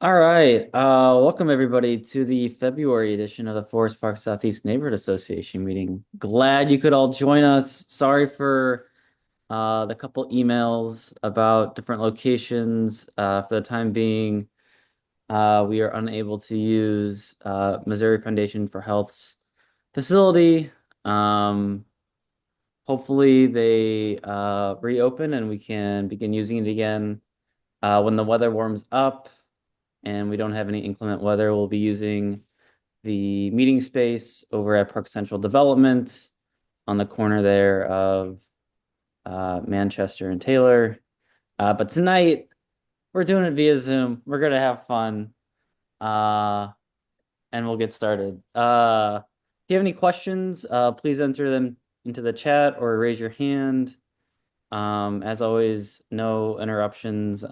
All right. Welcome everybody to the February edition of the Forest Park Southeast Neighborhood Association meeting. Glad you could all join us. Sorry for the couple emails about different locations. For the time being, we are unable to use Missouri Foundation for Health's facility. Um, Hopefully they reopen and we can begin using it again when the weather warms up and we don't have any inclement weather. We'll be using the meeting space over at Park Central Development on the corner there of Manchester and Taylor. But tonight we're doing it via Zoom. We're gonna have fun, uh, and we'll get started. If you have any questions, please enter them into the chat or raise your hand. As always, no interruptions.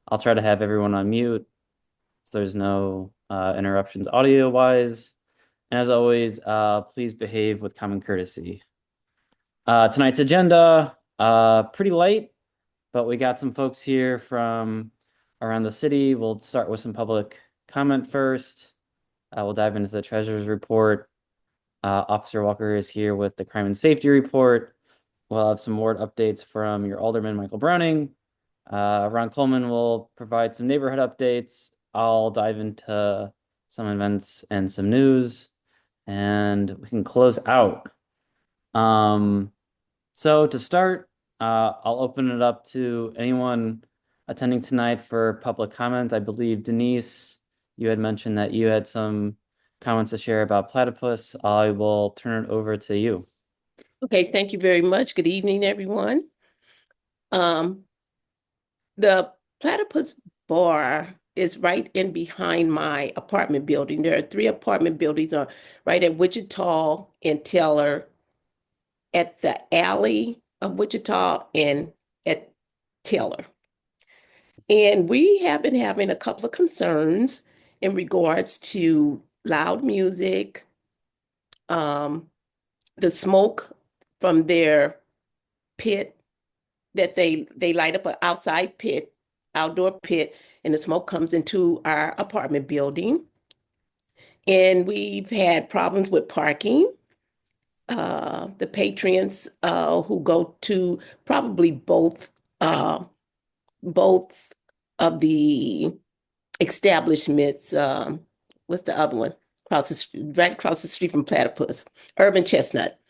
I'll try to have everyone on mute so there's no interruptions audio wise. And as always, please behave with common courtesy. Tonight's agenda, pretty light, but we got some folks here from around the city. We'll start with some public comment first. We'll dive into the treasurer's report. Officer Walker is here with the crime and safety report. We'll have some ward updates from your alderman, Michael Browning. Ron Coleman will provide some neighborhood updates. I'll dive into some events and some news, and we can close out. So to start, I'll open it up to anyone attending tonight for public comment. I believe Denise, you had mentioned that you had some comments to share about platypus. I will turn it over to you. Okay, thank you very much. Good evening, everyone. Um, the Platypus Bar is right in behind my apartment building. There are three apartment buildings right at Wichita and Taylor, at the alley of Wichita and at Taylor. And we have been having a couple of concerns in regards to loud music, um, the smoke from their pit that they light up an outside pit, outdoor pit, and the smoke comes into our apartment building. And we've had problems with parking. The patrons who go to probably both of the establishments. What's the other one? Right across the street from Platypus, Urban Chestnut.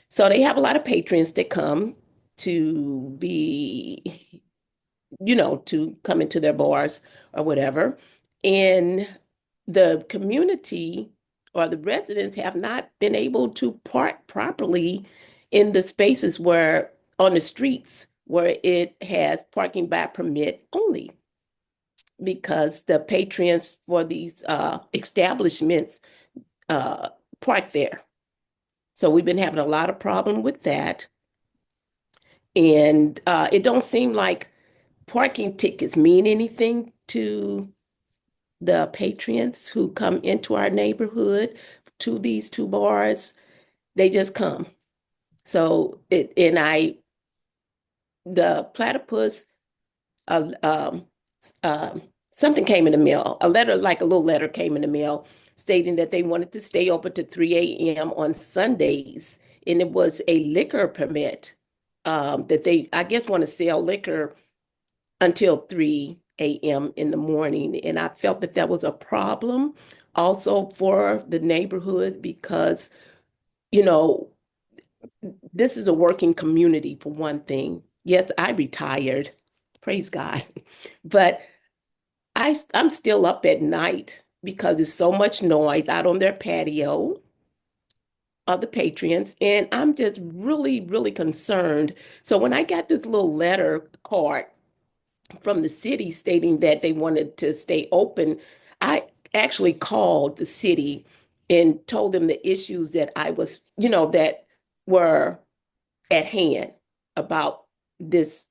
So they have a lot of patrons that come to be to come into their bars or whatever. And the community or the residents have not been able to park properly in the spaces where on the streets where it has parking by permit only because the patrons for these establishments uh, park there. So we've been having a lot of problem with that. And it don't seem like parking tickets mean anything to the patrons who come into our neighborhood to these two bars. They just come. So the platypus, uh, um, uh, something came in the mail, a letter, like a little letter came in the mail stating that they wanted to stay open to 3 a.m. on Sundays. And it was a liquor permit that they, I guess, want to sell liquor until 3 a.m. in the morning. And I felt that that was a problem also for the neighborhood because, you know, this is a working community for one thing. Yes, I retired, praise God, but I'm still up at night because there's so much noise out on their patio of the patrons, and I'm just really, really concerned. So when I got this little letter card from the city stating that they wanted to stay open, I actually called the city and told them the issues that I was, that were at hand about this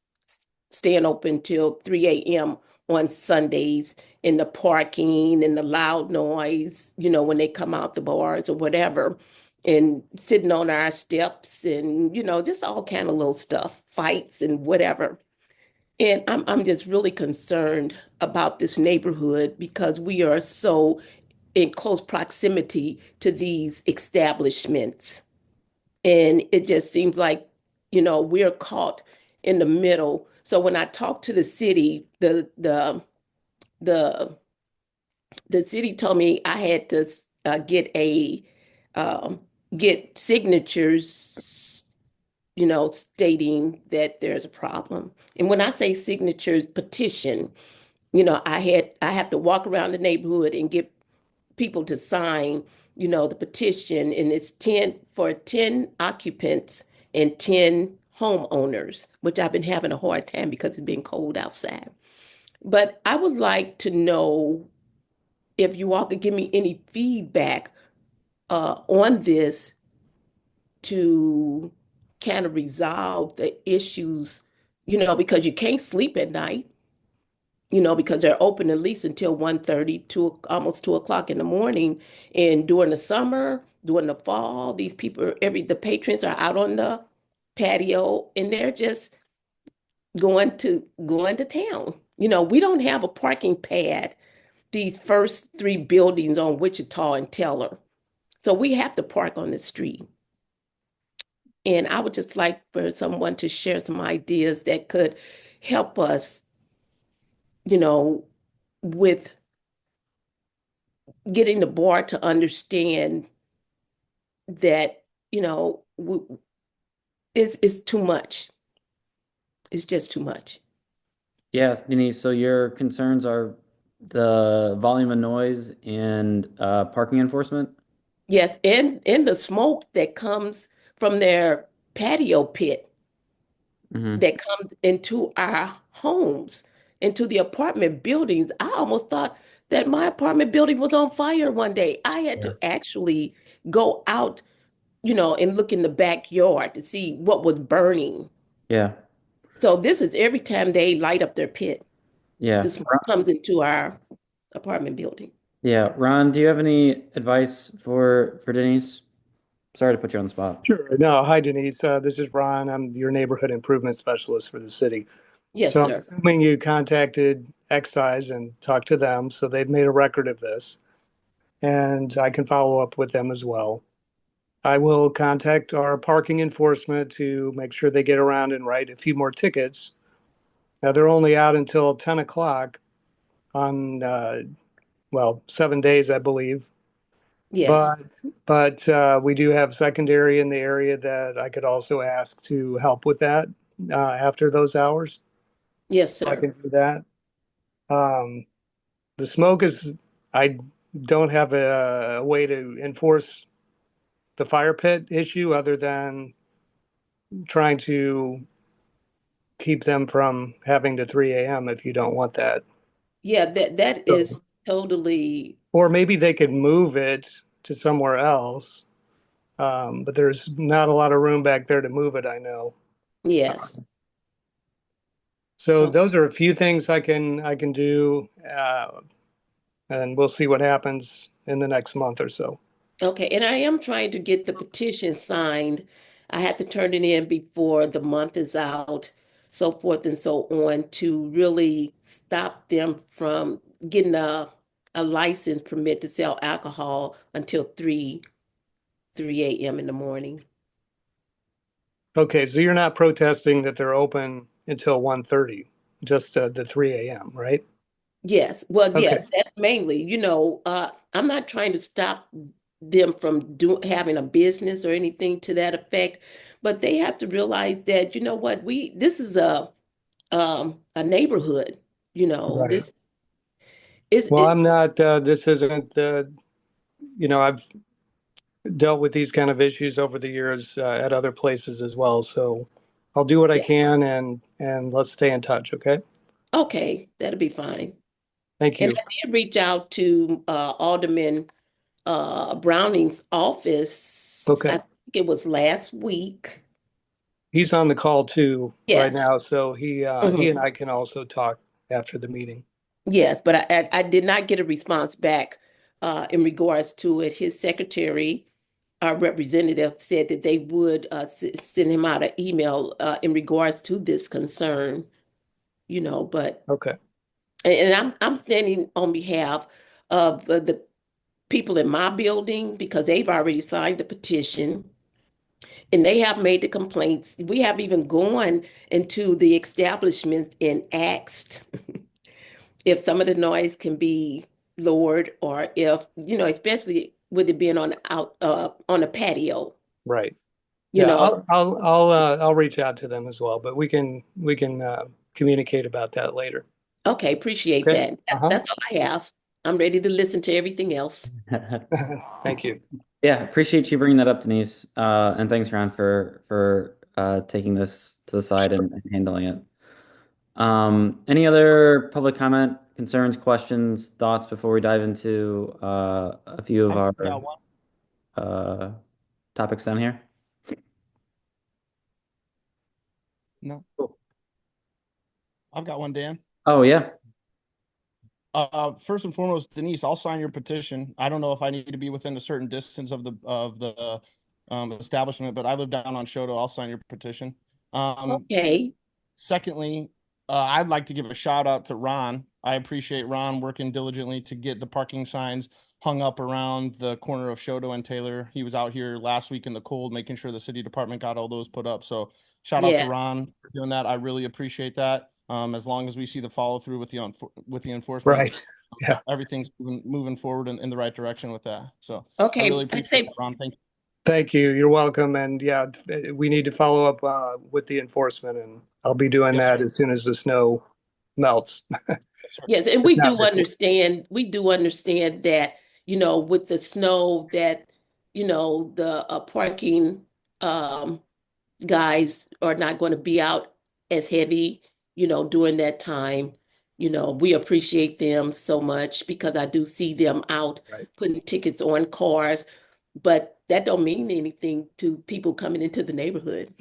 staying open till 3 a.m. on Sundays in the parking and the loud noise, when they come out the bars or whatever, and sitting on our steps and, just all kind of little stuff, fights and whatever. And I'm just really concerned about this neighborhood because we are so in close proximity to these establishments. And it just seems like, we're caught in the middle. So when I talk to the city, the the city told me I had to um, get signatures, stating that there's a problem. And when I say signatures, petition, I have to walk around the neighborhood and get people to sign, the petition, and it's 10 for 10 occupants and 10 homeowners, which I've been having a hard time because it's been cold outside. But I would like to know if you all could give me any feedback on this to kind of resolve the issues, because you can't sleep at night, because they're open at least until 1:30 to almost 2 o'clock in the morning. And during the summer, during the fall, these people, the patrons are out on the patio and they're just going to town. We don't have a parking pad, these first three buildings on Wichita and Teller. So we have to park on the street. And I would just like for someone to share some ideas that could help us, you know, with getting the board to understand that, it's too much. It's just too much. Yes, Denise, so your concerns are the volume of noise and parking enforcement? Yes, and the smoke that comes from their patio pit Hmm. that comes into our homes, into the apartment buildings. I almost thought that my apartment building was on fire one day. I had Yeah. to actually go out, and look in the backyard to see what was burning. Yeah. So this is every time they light up their pit, Yeah. the smoke comes into our apartment building. Yeah. Ron, do you have any advice for Denise? Sorry to put you on the spot. Sure. No, hi Denise. This is Ron. I'm your neighborhood improvement specialist for the city. Yes, So I'm sir. assuming you contacted Excise and talked to them, so they've made a record of this, and I can follow up with them as well. I will contact our parking enforcement to make sure they get around and write a few more tickets. Now they're only out until 10 o'clock on, well, 7 days, I believe. Yes. But we do have secondary in the area that I could also ask to help with that after those hours. Yes, So I sir. can do that. Um, the smoke is, I don't have a way to enforce the fire pit issue other than trying to keep them from having to 3 a.m. if you don't want that. Yeah, that So, is totally, or maybe they could move it to somewhere else. But there's not a lot of room back there to move it, I know. yes. So Oh, those are a few things I can do, and we'll see what happens in the next month or so. okay. And I am trying to get the petition signed. I have to turn it in before the month is out, so forth and so on, to really stop them from getting a license permit to sell alcohol until 3 a.m. in the morning. Okay, so you're not protesting that they're open until 1:30, just the 3 a.m., right? Yes, well, Okay. yes, that's mainly, I'm not trying to stop them from having a business or anything to that effect, but they have to realize that, what, this is a neighborhood, Right. this is Well, it. I'm not, this isn't, I've dealt with these kind of issues over the years at other places as well. So I'll do what I Yeah, can and let's stay in touch, okay? okay, that'll be fine. Thank And you. I did reach out to Alderman Browning's office. I Okay. think it was last week. He's on the call too right Yes. now, so he and Mhm. I can also talk after the meeting. Yes, but I did not get a response back in regards to it. His secretary, our representative, said that they would send him out an email in regards to this concern. but Okay. and I'm standing on behalf of the people in my building because they've already signed the petition and they have made the complaints. We have even gone into the establishments and asked if some of the noise can be lowered or if, especially with it being on a patio, Right. you Yeah, know. I'll reach out to them as well, but we can communicate about that later. Okay, appreciate Okay. that. That's, Uh-huh. that's all I have. I'm ready to listen to everything else. Thank you. Yeah, appreciate you bringing that up, Denise. And thanks, Ron, for taking this to the side Sure. and handling it. Any other public comment, concerns, questions, thoughts before we dive into a few of I've our got one. uh, topics down here? No, Cool. I've got one, Dan. Oh yeah. First and foremost, Denise, I'll sign your petition. I don't know if I need to be within a certain distance of the establishment, but I live down on Chouteau. I'll sign your petition. Um, Okay. Secondly, I'd like to give a shout out to Ron. I appreciate Ron working diligently to get the parking signs hung up around the corner of Chouteau and Taylor. He was out here last week in the cold, making sure the city department got all those put up. So shout out to Yeah. Ron for doing that. I really appreciate that. As long as we see the follow through with the enforcement, Right. Yeah. everything's moving forward in the right direction with that. So I really Okay. I appreciate say, that, Ron. Thank you. Thank you. You're welcome. And yeah, we need to follow up with the enforcement, and I'll be doing Yes, that sir. as soon as the snow melts. Yes, sir. yes, and It's not written. we do understand that, with the snow that, the parking um guys are not going to be out as heavy, during that time. We appreciate them so much because I do see them out Right. putting tickets on cars, but that don't mean anything to people coming into the neighborhood.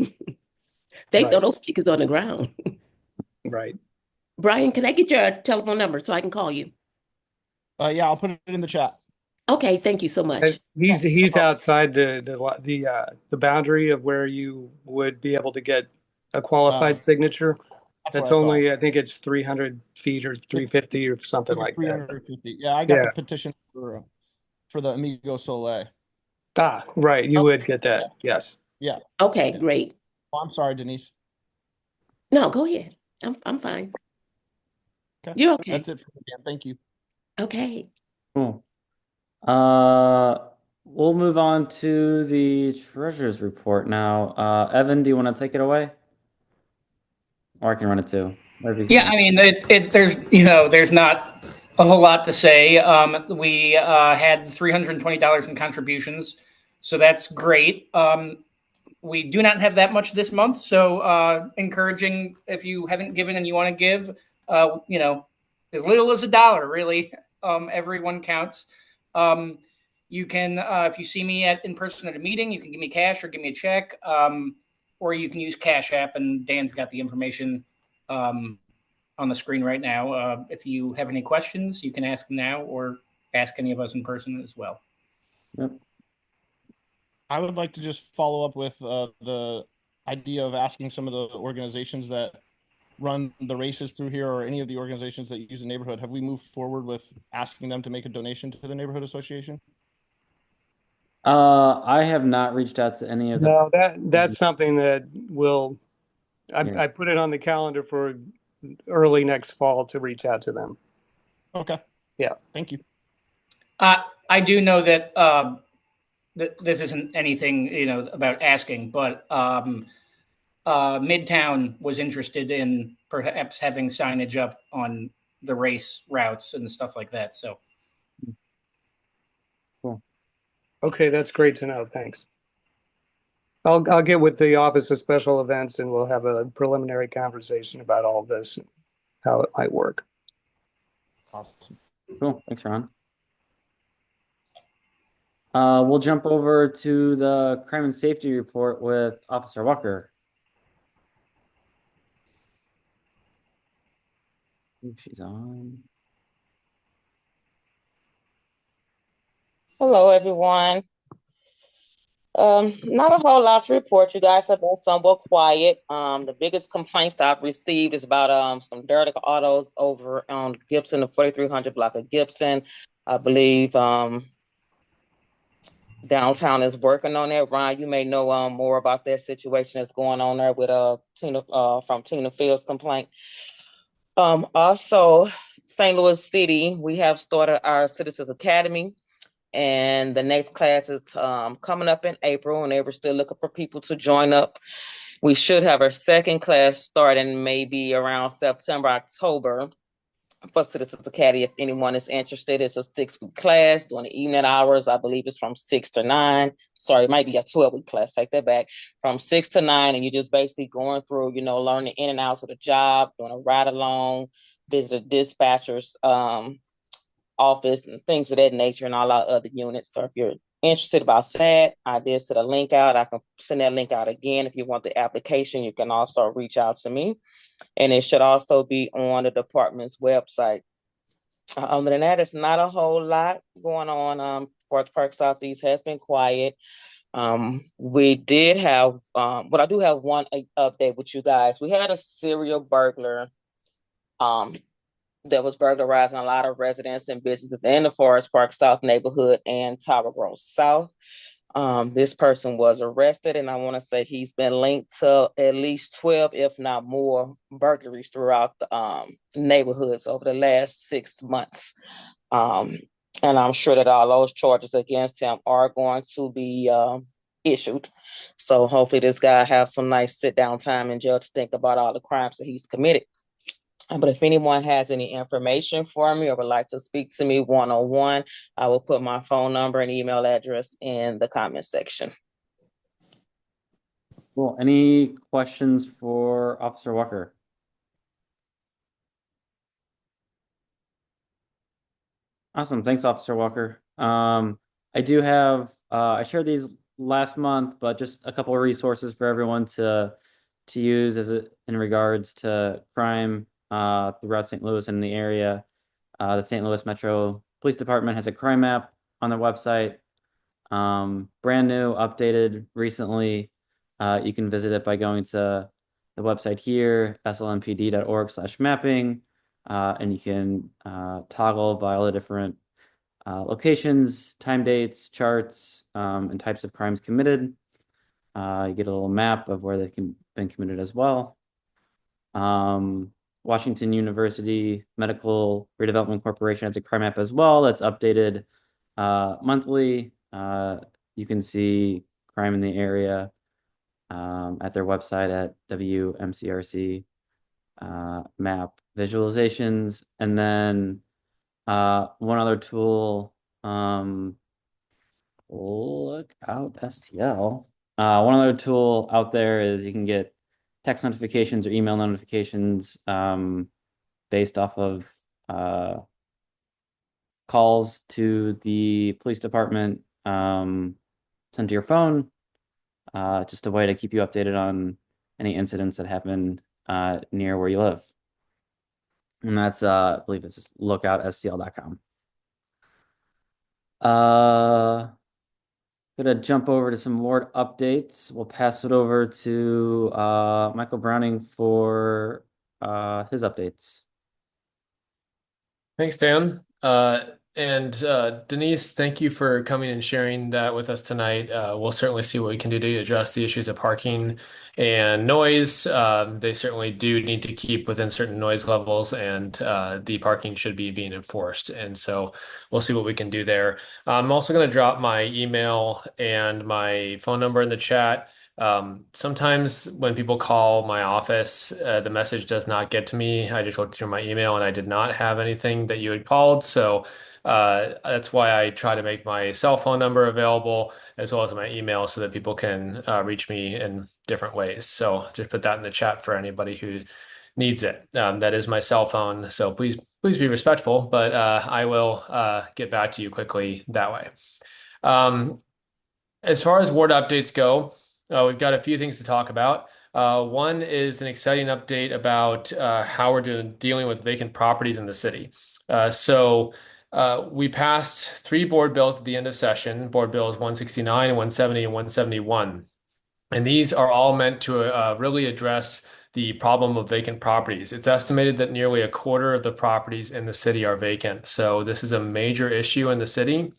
They throw Right. those tickets on the ground. Right. Brian, can I get your telephone number so I can call you? Yeah, I'll put it in the chat. Okay, thank you so And much. he's outside the boundary of where you would be able to get a Uh, qualified signature. that's what That's I thought. only, I think it's 300 feet or Yep, 350 or I something think it's like that. 350. Yeah, I got the Yeah. petition for the Amigo Soleil. Ah, right. You Oh, would get Yeah, that. Yes. yeah, okay, yeah. great. Oh, I'm sorry, Denise. No, go ahead. I'm fine. Okay, You're okay. that's it for me, Dan. Thank you. Okay. Cool. Uh, we'll move on to the treasurer's report now. Evan, do you want to take it away? Or I can run it too. Whatever you Yeah, think. I mean, there's not a whole lot to say. We had $320 in contributions, so that's great. We do not have that much this month, so encouraging if you haven't given and you want to give, as little as a dollar, really. Everyone counts. You can, if you see me in person at a meeting, you can give me cash or give me a check, or you can use Cash App, and Dan's got the information um, on the screen right now. If you have any questions, you can ask them now or ask any of us in person as well. Yep. I would like to just follow up with the idea of asking some of the organizations that run the races through here or any of the organizations that use the neighborhood. Have we moved forward with asking them to make a donation to the neighborhood association? I have not reached out to any of the. No, that's something that will, Yeah. I put it on the calendar for early next fall to reach out to them. Okay. Yeah. Thank you. I do know that this isn't anything about asking, but Midtown was interested in perhaps having signage up on the race routes and stuff like that. So Cool. Okay, that's great to know. Thanks. I'll get with the Office of Special Events and we'll have a preliminary conversation about all this, how it might work. Awesome. Cool. Thanks, Ron. We'll jump over to the crime and safety report with Officer Walker. I think she's on. Hello, everyone. Not a whole lot to report. You guys have been somewhat quiet. The biggest complaints that I've received is about some derelict autos over on Gibson, the 4300 block of Gibson. I believe downtown is working on that. Ryan, you may know more about that situation that's going on there with Tina from Tina Fields' complaint. Also, St. Louis City, we have started our Citizens Academy. And the next class is coming up in April, and they were still looking for people to join up. We should have our second class starting maybe around September, October for Citizens Academy. If anyone is interested, it's a 6-week class during the evening hours. I believe it's from 6 to 9. Sorry, it might be a 12-week class. Take that back. From 6 to 9, and you're just basically going through, learning in and outs of the job, doing a ride along, visit a dispatcher's office and things of that nature and all our other units. So if you're interested about that, I did send a link out. I can send that link out again. If you want the application, you can also reach out to me. And it should also be on the department's website. Other than that, it's not a whole lot going on. Forest Park Southeast has been quiet. We did have, but I do have one update with you guys. We had a serial burglar that was burglarizing a lot of residents and businesses in the Forest Park South neighborhood and Tower Grove South. This person was arrested, and I want to say he's been linked to at least 12, if not more, burglaries throughout the neighborhoods over the last 6 months. And I'm sure that all those charges against him are going to be issued. So hopefully this guy have some nice sit down time in jail to think about all the crimes that he's committed. But if anyone has any information for me or would like to speak to me one-on-one, I will put my phone number and email address in the comment section. Cool. Any questions for Officer Walker? Awesome. Thanks, Officer Walker. I do have, I shared these last month, but just a couple of resources for everyone to use in regards to crime throughout St. Louis and the area. The St. Louis Metro Police Department has a crime map on their website. Brand new, updated recently. You can visit it by going to the website here, slmpd.org/mapping, and you can toggle by all the different locations, time dates, charts, and types of crimes committed. You get a little map of where they've been committed as well. Washington University Medical Redevelopment Corporation has a crime map as well that's updated monthly. You can see crime in the area at their website at WMCRC map visualizations. And then one other tool, look out STL. One other tool out there is you can get text notifications or email notifications based off of calls to the police department sent to your phone. Just a way to keep you updated on any incidents that happen near where you live. And that's, I believe it's lookoutstl.com. Gonna jump over to some ward updates. We'll pass it over to Michael Browning for his updates. Thanks, Dan. And Denise, thank you for coming and sharing that with us tonight. We'll certainly see what we can do to address the issues of parking and noise. They certainly do need to keep within certain noise levels, and the parking should be being enforced. And so we'll see what we can do there. I'm also going to drop my email and my phone number in the chat. Sometimes when people call my office, the message does not get to me. I just looked through my email and I did not have anything that you had called. So that's why I try to make my cell phone number available as well as my email so that people can reach me in different ways. So just put that in the chat for anybody who needs it. That is my cell phone. So please be respectful, but I will get back to you quickly that way. As far as ward updates go, we've got a few things to talk about. One is an exciting update about how we're dealing with vacant properties in the city. So We passed 3 board bills at the end of session, board bills 169, 170, and 171. And these are all meant to really address the problem of vacant properties. It's estimated that nearly a quarter of the properties in the city are vacant. So this is a major issue in the city.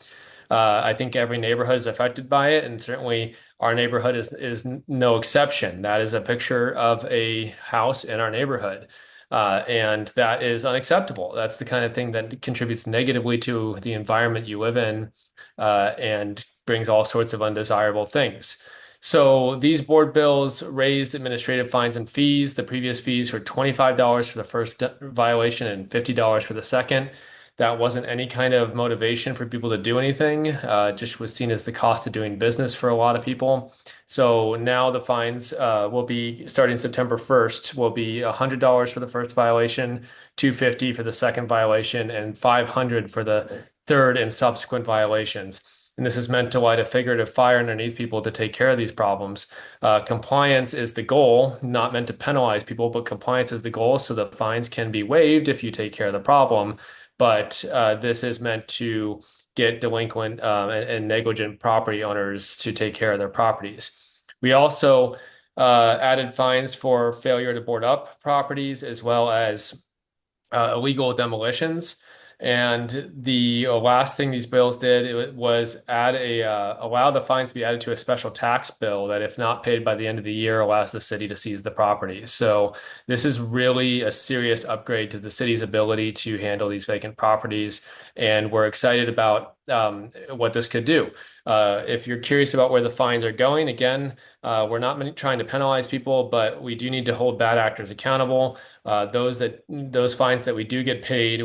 I think every neighborhood is affected by it, and certainly our neighborhood is no exception. That is a picture of a house in our neighborhood. And that is unacceptable. That's the kind of thing that contributes negatively to the environment you live in, and brings all sorts of undesirable things. So these board bills raised administrative fines and fees. The previous fees were $25 for the first violation and $50 for the second. That wasn't any kind of motivation for people to do anything. Just was seen as the cost of doing business for a lot of people. So now the fines will be starting September 1st, will be $100 for the first violation, $250 for the second violation, and $500 for the third and subsequent violations. And this is meant to light a figurative fire underneath people to take care of these problems. Compliance is the goal, not meant to penalize people, but compliance is the goal, so the fines can be waived if you take care of the problem. But this is meant to get delinquent and negligent property owners to take care of their properties. We also added fines for failure to board up properties, as well as illegal demolitions. And the last thing these bills did was allow the fines to be added to a special tax bill that, if not paid by the end of the year, allows the city to seize the property. So this is really a serious upgrade to the city's ability to handle these vacant properties, and we're excited about what this could do. If you're curious about where the fines are going, again, we're not trying to penalize people, but we do need to hold bad actors accountable. Those fines that we do get paid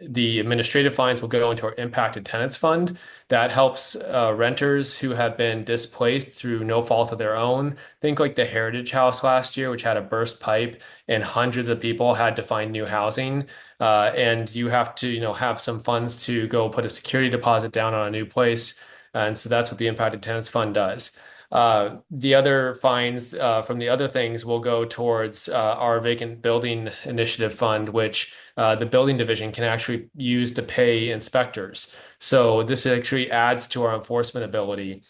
the administrative fines will go into our impacted tenants fund. That helps renters who have been displaced through no fault of their own. Think like the Heritage House last year, which had a burst pipe and hundreds of people had to find new housing. And you have to, have some funds to go put a security deposit down on a new place. And so that's what the impacted tenants fund does. The other fines from the other things will go towards our vacant building initiative fund, which the building division can actually use to pay inspectors. So this actually adds to our enforcement ability.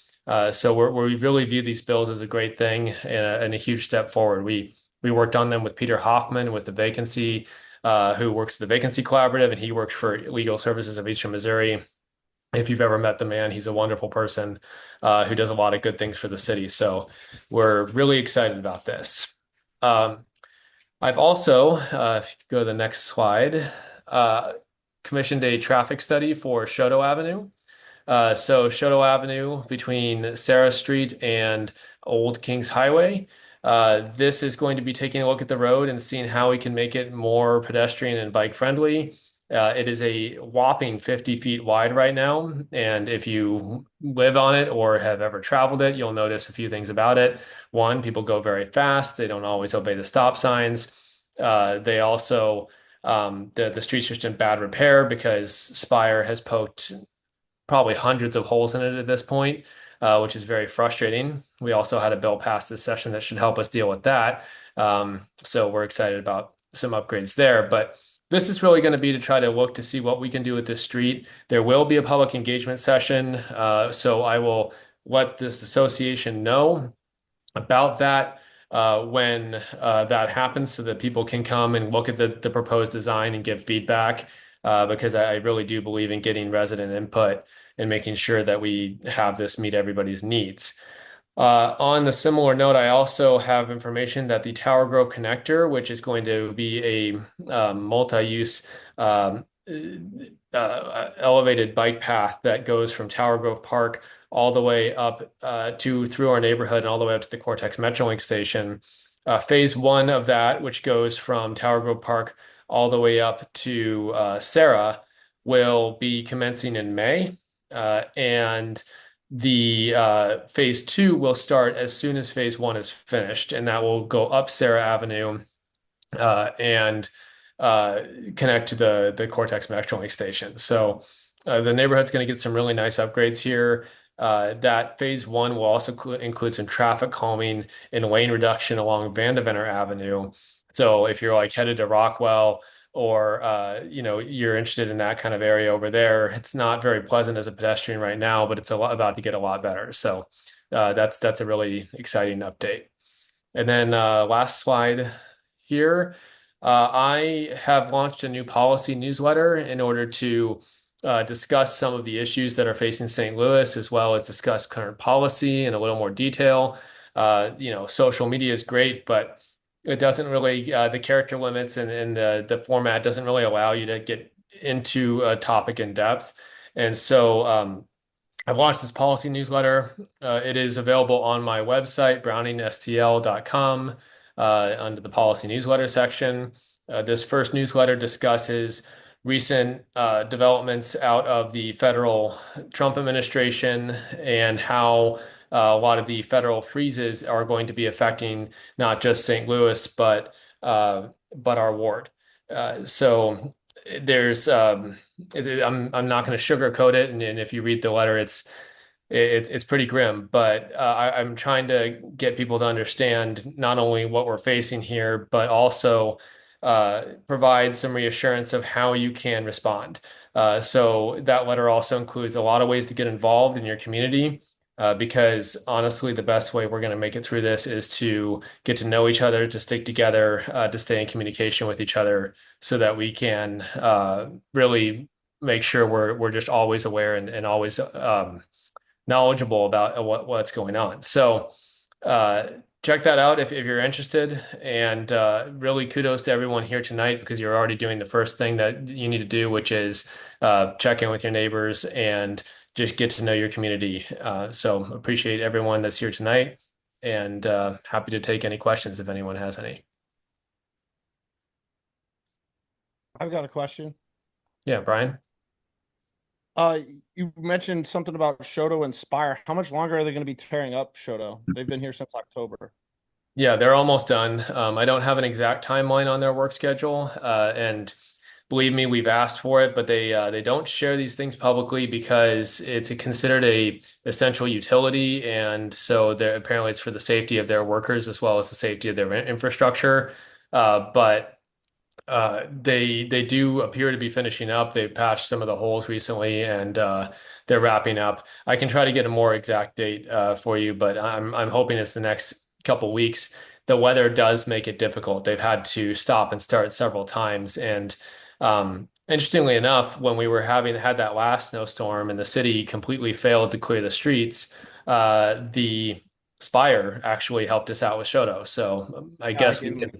So we really view these bills as a great thing and a huge step forward. We worked on them with Peter Hoffman with the vacancy, who works at the Vacancy Collaborative, and he works for Legal Services of Eastern Missouri. If you've ever met the man, he's a wonderful person who does a lot of good things for the city. So we're really excited about this. I've also, if you could go to the next slide, commissioned a traffic study for Chouteau Avenue. So Chouteau Avenue between Sarah Street and Old Kingshighway. This is going to be taking a look at the road and seeing how we can make it more pedestrian and bike friendly. It is a whopping 50 feet wide right now. And if you live on it or have ever traveled it, you'll notice a few things about it. One, people go very fast. They don't always obey the stop signs. They also, the street's just in bad repair because Spire has poked probably hundreds of holes in it at this point, which is very frustrating. We also had a bill passed this session that should help us deal with that. So we're excited about some upgrades there. But this is really going to be to try to look to see what we can do with this street. There will be a public engagement session. So I will let this association know about that when that happens so that people can come and look at the proposed design and give feedback. Because I really do believe in getting resident input and making sure that we have this meet everybody's needs. On the similar note, I also have information that the Tower Grove connector, which is going to be a multi-use elevated bike path that goes from Tower Grove Park all the way up through our neighborhood and all the way up to the Cortex Metrolink station. Phase 1 of that, which goes from Tower Grove Park all the way up to Sarah, will be commencing in May. And the phase 2 will start as soon as phase 1 is finished, and that will go up Sarah Avenue and connect to the Cortex Metrolink station. So the neighborhood's going to get some really nice upgrades here. That phase 1 will also include some traffic calming and lane reduction along Vandeventer Avenue. So if you're headed to Rockwell or you're interested in that kind of area over there. It's not very pleasant as a pedestrian right now, but it's about to get a lot better. So that's a really exciting update. And then last slide here. I have launched a new policy newsletter in order to discuss some of the issues that are facing St. Louis, as well as discuss current policy in a little more detail. Social media is great, but it doesn't really, the character limits and the format doesn't really allow you to get into a topic in depth. And so I've launched this policy newsletter. It is available on my website, browningstl.com, under the policy newsletter section. This first newsletter discusses recent developments out of the federal Trump administration and how a lot of the federal freezes are going to be affecting not just St. Louis, but our ward. So there's I'm not going to sugarcoat it, and if you read the letter, it's pretty grim. But I'm trying to get people to understand not only what we're facing here, but also provide some reassurance of how you can respond. So that letter also includes a lot of ways to get involved in your community. Because honestly, the best way we're going to make it through this is to get to know each other, to stick together, to stay in communication with each other, so that we can really make sure we're just always aware and always knowledgeable about what's going on. So check that out if you're interested. And really kudos to everyone here tonight, because you're already doing the first thing that you need to do, which is check in with your neighbors and just get to know your community. So appreciate everyone that's here tonight, and happy to take any questions if anyone has any. I've got a question. Yeah, Brian. You mentioned something about Chouteau and Spire. How much longer are they going to be tearing up Chouteau? They've been here since October. Yeah, they're almost done. I don't have an exact timeline on their work schedule, and believe me, we've asked for it, but they don't share these things publicly because it's considered a essential utility, and so apparently it's for the safety of their workers as well as the safety of their infrastructure. But they do appear to be finishing up. They've patched some of the holes recently, and they're wrapping up. I can try to get a more exact date for you, but I'm hoping it's the next couple weeks. The weather does make it difficult. They've had to stop and start several times, and interestingly enough, when we were had that last snowstorm and the city completely failed to clear the streets, the Spire actually helped us out with Chouteau. So I guess we can.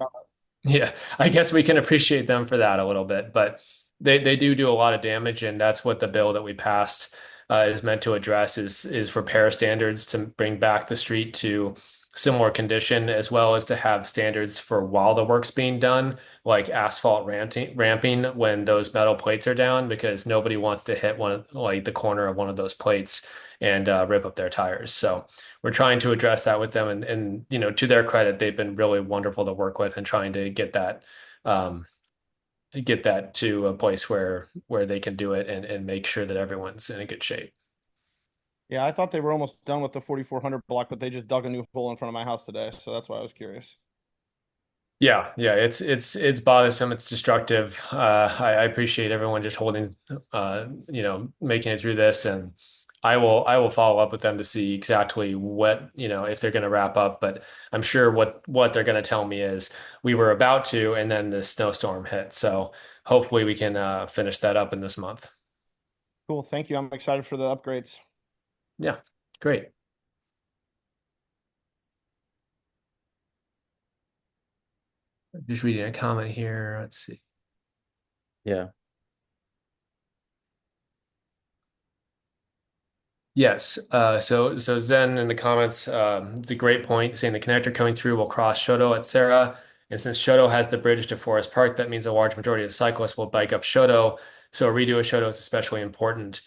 Yeah, I guess we can appreciate them for that a little bit, but they do a lot of damage, and that's what the bill that we passed is meant to address is repair standards to bring back the street to similar condition, as well as to have standards for while the work's being done, like asphalt ramping when those metal plates are down, because nobody wants to hit like the corner of one of those plates and rip up their tires. So we're trying to address that with them, and to their credit, they've been really wonderful to work with and trying to get that to a place where they can do it and make sure that everyone's in a good shape. Yeah, I thought they were almost done with the 4400 block, but they just dug a new hole in front of my house today, so that's why I was curious. Yeah, it's bothersome. It's destructive. I appreciate everyone just holding, making it through this, and I will follow up with them to see exactly what, if they're going to wrap up. But I'm sure what they're going to tell me is we were about to, and then the snowstorm hit. So hopefully we can finish that up in this month. Cool, thank you. I'm excited for the upgrades. Yeah, great. Just reading a comment here. Let's see. Yeah. Yes. So Zen in the comments, it's a great point, saying the connector coming through will cross Chouteau at Sarah. And since Chouteau has the bridge to Forest Park, that means a large majority of cyclists will bike up Chouteau. So a redo of Chouteau is especially important.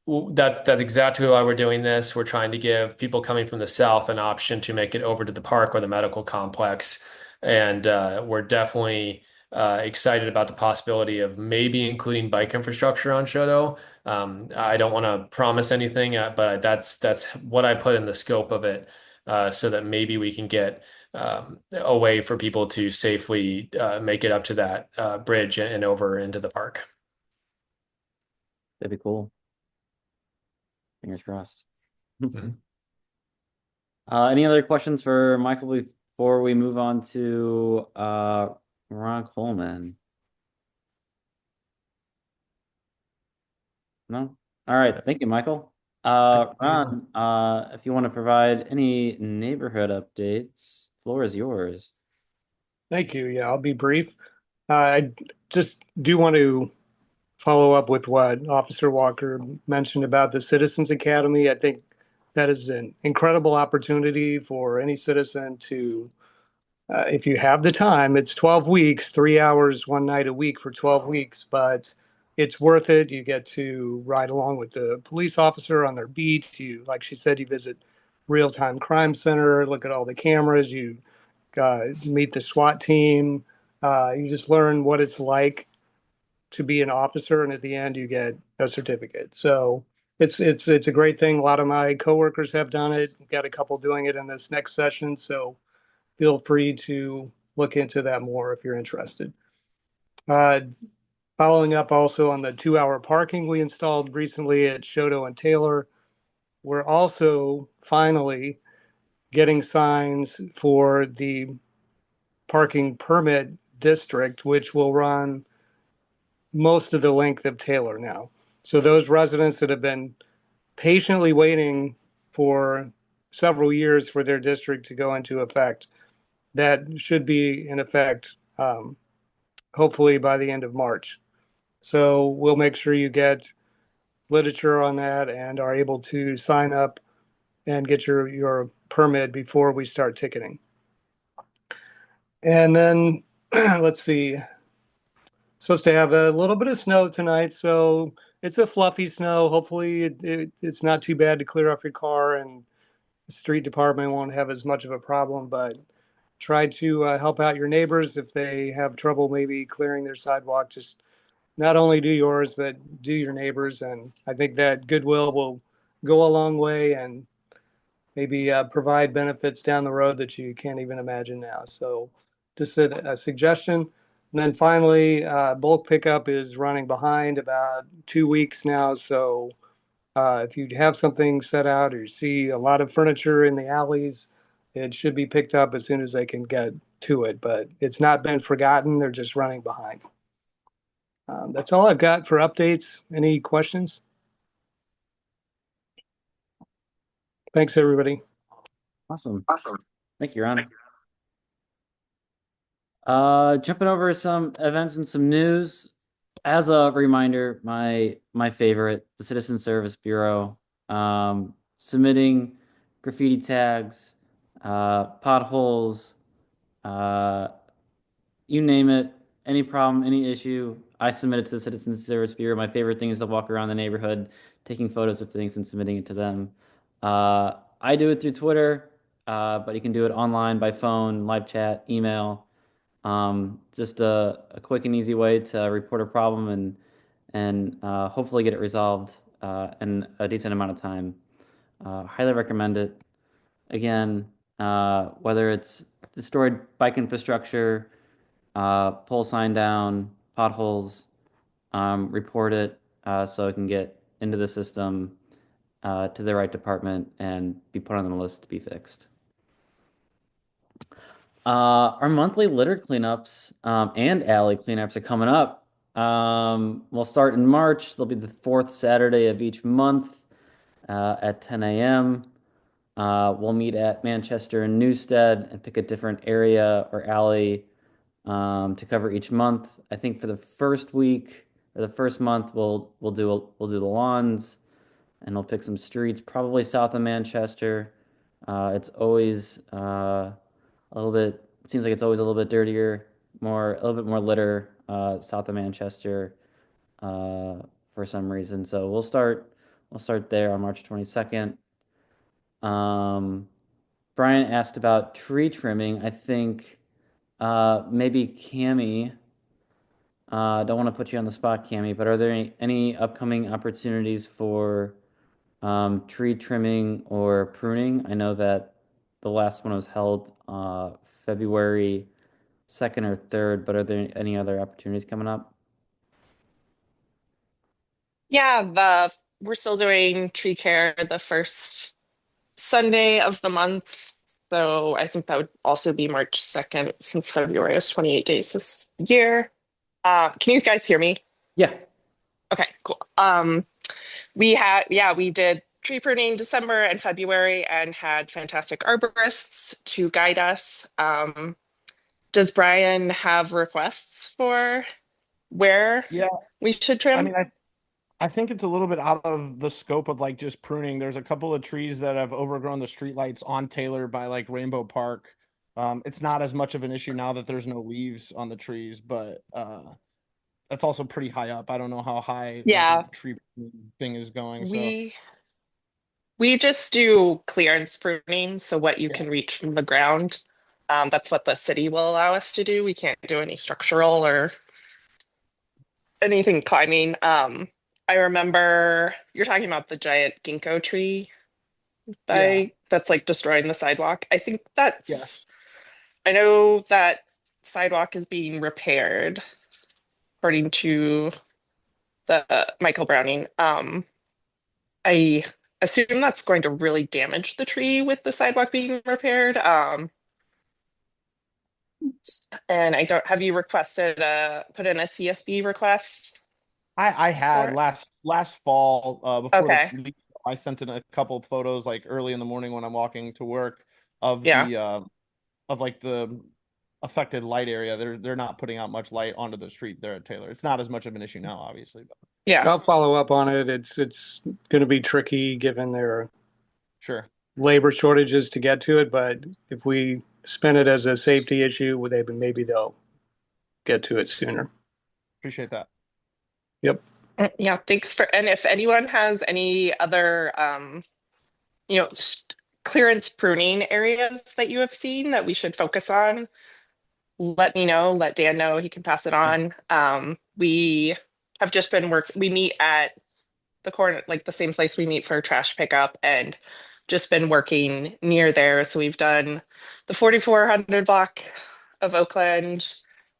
That's exactly why we're doing this. We're trying to give people coming from the south an option to make it over to the park or the medical complex. And we're definitely excited about the possibility of maybe including bike infrastructure on Chouteau. I don't want to promise anything, but that's what I put in the scope of it. so that maybe we can get a way for people to safely make it up to that bridge and over into the park. That'd be cool. Fingers crossed. Mhm. Any other questions for Michael before we move on to Ron Coleman? No? All right. Thank you, Michael. Ron, if you want to provide any neighborhood updates, floor is yours. Thank you. Yeah, I'll be brief. I just do want to follow up with what Officer Walker mentioned about the Citizens Academy. I think that is an incredible opportunity for any citizen to, if you have the time, it's 12 weeks, 3 hours, one night a week for 12 weeks, but it's worth it. You get to ride along with the police officer on their beat. You, like she said, you visit real-time crime center, look at all the cameras, you meet the SWAT team. You just learn what it's like to be an officer, and at the end, you get a certificate. So it's a great thing. A lot of my coworkers have done it. Got a couple doing it in this next session. So feel free to look into that more if you're interested. Uh, Following up also on the 2 hour parking we installed recently at Chouteau and Taylor, we're also finally getting signs for the parking permit district, which will run most of the length of Taylor now. So those residents that have been patiently waiting for several years for their district to go into effect, that should be in effect hopefully by the end of March. So we'll make sure you get literature on that and are able to sign up and get your permit before we start ticketing. And then let's see, supposed to have a little bit of snow tonight, so it's a fluffy snow. Hopefully, it's not too bad to clear off your car, and the street department won't have as much of a problem. But try to help out your neighbors if they have trouble maybe clearing their sidewalk. Just not only do yours, but do your neighbors, and I think that goodwill will go a long way and maybe provide benefits down the road that you can't even imagine now. So just a suggestion. And then finally, bulk pickup is running behind about 2 weeks now. So if you have something set out or you see a lot of furniture in the alleys, it should be picked up as soon as they can get to it. But it's not been forgotten. They're just running behind. That's all I've got for updates. Any questions? Thanks, everybody. Awesome. Thank you, Ron. Jumping over some events and some news. As a reminder, my favorite, the Citizen Service Bureau, submitting graffiti tags, potholes, uh, you name it, any problem, any issue, I submit it to the Citizen Service Bureau. My favorite thing is to walk around the neighborhood, taking photos of things and submitting it to them. I do it through Twitter, but you can do it online, by phone, live chat, email. Just a quick and easy way to report a problem and hopefully get it resolved in a decent amount of time. Highly recommend it. Again, whether it's destroyed bike infrastructure, pole sign down, potholes, report it so it can get into the system to the right department and be put on the list to be fixed. Our monthly litter cleanups and alley cleanups are coming up. We'll start in March. They'll be the fourth Saturday of each month at 10 a.m. We'll meet at Manchester and Newstead and pick a different area or alley to cover each month. I think for the first week or the first month, we'll do the lawns and we'll pick some streets, probably south of Manchester. It's always a little bit. It seems like it's always a little bit dirtier, a little bit more litter south of Manchester for some reason. So we'll start there on March 22nd. Brian asked about tree trimming. I think maybe Cami. Don't want to put you on the spot, Cami, but are there any upcoming opportunities for tree trimming or pruning? I know that the last one was held February 2nd or 3rd, but are there any other opportunities coming up? Yeah, we're still doing tree care the first Sunday of the month. So I think that would also be March 2nd since February is 28 days this year. Can you guys hear me? Yeah. Okay, cool. We did tree pruning December and February and had fantastic arborists to guide us. Does Brian have requests for where Yeah, we should I trim? mean, I think it's a little bit out of the scope of like just pruning. There's a couple of trees that have overgrown the streetlights on Taylor by like Rainbow Park. It's not as much of an issue now that there's no leaves on the trees, but that's also pretty high up. I don't know how high Yeah, the tree thing is going. So we we just do clearance pruning, so what you yeah, can reach from the ground. That's what the city will allow us to do. We can't do any structural or anything climbing. I remember you're talking about the giant ginkgo tree yeah, that's like destroying the sidewalk. yes. I know that sidewalk is being repaired according to the Michael Browning. I assume that's going to really damage the tree with the sidewalk being repaired. And I don't, have you requested put in a CSB request I for had it? last fall before the Okay. leak, I sent in a couple of photos like early in the morning when I'm walking to work of Yeah. the of like the affected light area. They're not putting out much light onto the street there at Taylor. It's not as much of an issue now, obviously, but Yeah. I'll follow up on it. It's going to be tricky given their sure. labor shortages to get to it, but if we spin it as a safety issue, maybe they'll get to it sooner. Appreciate that. Yep. Yeah. Thanks for, and if anyone has any other, you know, clearance pruning areas that you have seen that we should focus on, let me know, let Dan know, he can pass it on. We have just been we meet at the corner, like the same place we meet for trash pickup, and just been working near there. So we've done the 4400 block of Oakland,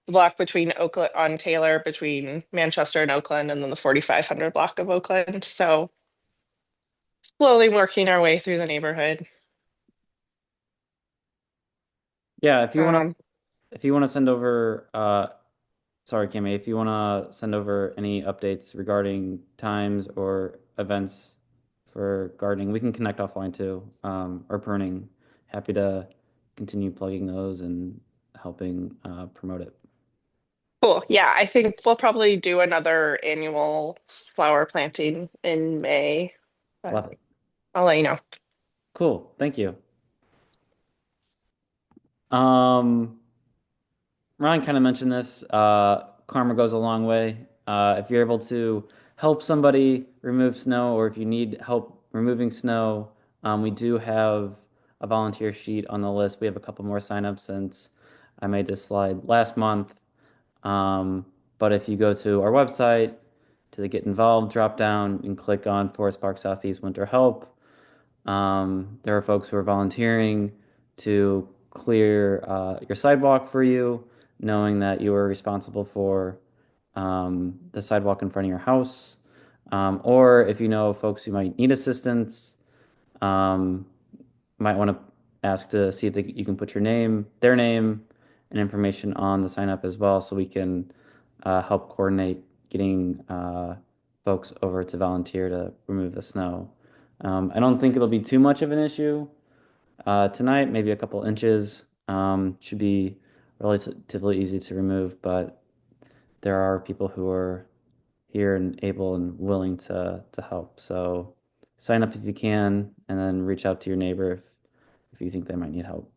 the block between Oakland on Taylor, between Manchester and Oakland, and then the 4500 block of Oakland. So slowly working our way through the neighborhood. Yeah, Um, if you want to send over sorry, Kimmy, if you want to send over any updates regarding times or events for gardening, we can connect offline too. Or pruning. Happy to continue plugging those and helping promote it. cool. Yeah, I think we'll probably do another annual flower planting in May, but Love it. I'll let you know. Cool. Thank you. Um, Ron kind of mentioned this. Karma goes a long way. If you're able to help somebody remove snow, or if you need help removing snow, we do have a volunteer sheet on the list. We have a couple more signups since I made this slide last month. But if you go to our website, to the Get Involved drop down, and click on Forest Park Southeast Winter Help. There are folks who are volunteering to clear your sidewalk for you, knowing that you are responsible for the sidewalk in front of your house. Or if you know folks who might need assistance, um, might want to ask to see if you can put their name, and information on the sign up as well, so we can help coordinate getting folks over to volunteer to remove the snow. I don't think it'll be too much of an issue tonight, maybe a couple inches. Should be relatively easy to remove, but there are people who are here and able and willing to help. So sign up if you can, and then reach out to your neighbor if you think they might need help.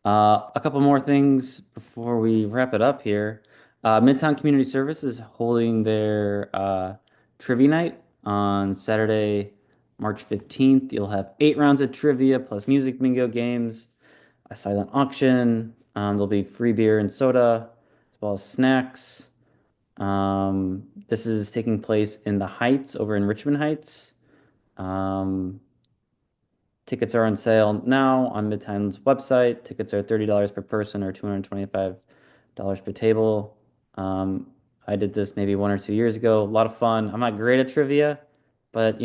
A couple more things before we wrap it up here. Midtown Community Service is holding their trivia night on Saturday, March 15th. You'll have 8 rounds of trivia plus music bingo games, a silent auction. There'll be free beer and soda, as well as snacks. This is taking place in the Heights over in Richmond Heights. Um, Tickets are on sale now on Midtown's website. Tickets are $30 per person or $225 per table. I did this maybe 1 or 2 years ago. A lot of fun. I'm not great at trivia, but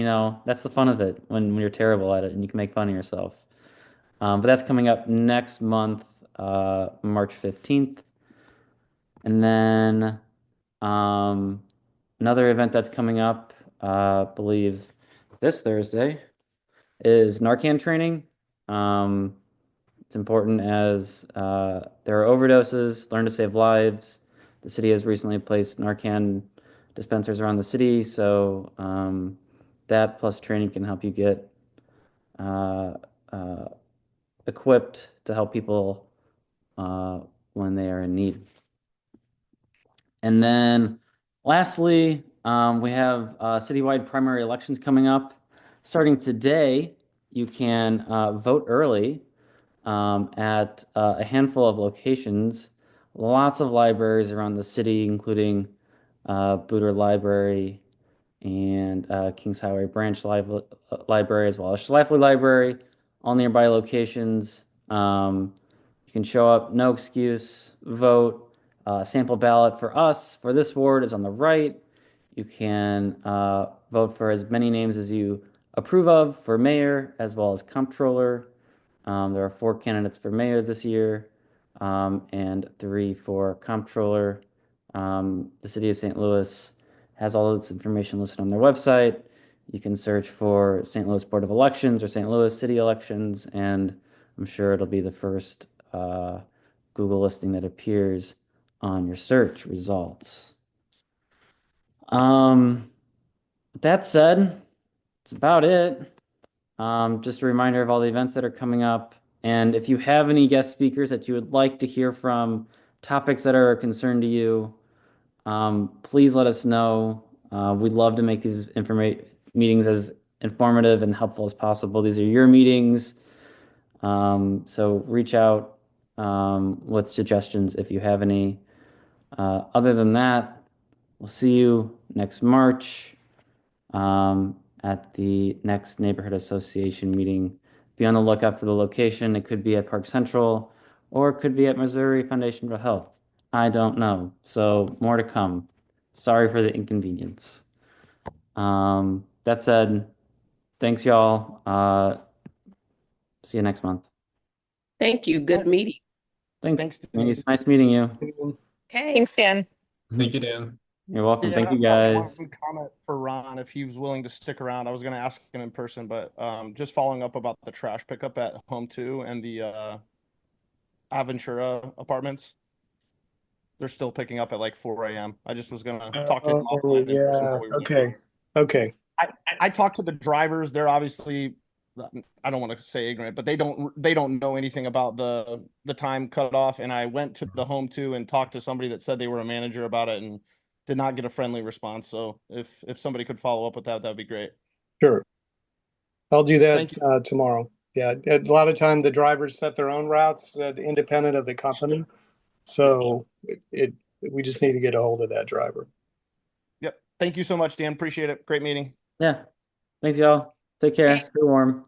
that's the fun of it when you're terrible at it and you can make fun of yourself. But that's coming up next month, March 15th. And then another event that's coming up, I believe this Thursday, is Narcan training. It's important as there are overdoses, learn to save lives. The city has recently placed Narcan dispensers around the city, so that plus training can help you get uh, uh, equipped to help people when they are in need. And then lastly, we have citywide primary elections coming up. Starting today, you can vote early at a handful of locations. Lots of libraries around the city, including Booter Library and Kingshighway Branch Library, as well as Schlafly Library, all nearby locations. You can show up, no excuse, vote. Sample ballot for us for this ward is on the right. You can vote for as many names as you approve of for mayor as well as comptroller. There are 4 candidates for mayor this year and 3 for comptroller. The city of St. Louis has all of this information listed on their website. You can search for St. Louis Board of Elections or St. Louis City Elections, and I'm sure it'll be the first Google listing that appears on your search results. That said, that's about it. Just a reminder of all the events that are coming up. And if you have any guest speakers that you would like to hear from, topics that are a concern to you, please let us know. We'd love to make these meetings as informative and helpful as possible. These are your meetings. So reach out with suggestions if you have any. Other than that, we'll see you next March at the next neighborhood association meeting. Be on the lookout for the location. It could be at Park Central or it could be at Missouri Foundation for Health. I don't know. So more to come. Sorry for the inconvenience. That said, thanks y'all. See you next month. Thank you. Good meeting. Thanks. Denise. Nice meeting you. Okay. Thanks, Dan. Thank you, Dan. You're welcome. Thank you I've got guys. one comment for Ron if he was willing to stick around. I was going to ask him in person, but just following up about the trash pickup at Home 2 and the Aventura apartments. They're still picking up at like 4 a.m. I just was going to talk to him offline in person yeah. while we were Okay. Okay. I talked to the drivers. They're obviously, I don't want to say ignorant, but they don't know anything about the time cutoff. And I went to the Home 2 and talked to somebody that said they were a manager about it and did not get a friendly response. So if somebody could follow up with that, that'd be great. Sure. I'll do Thank that tomorrow. Yeah. A lot of time the drivers set their own routes independent of the company. So we just need to get a hold of that driver. Yep. Thank you so much, Dan. Appreciate it. Great meeting. Yeah. Thanks, y'all. Take care. Stay warm.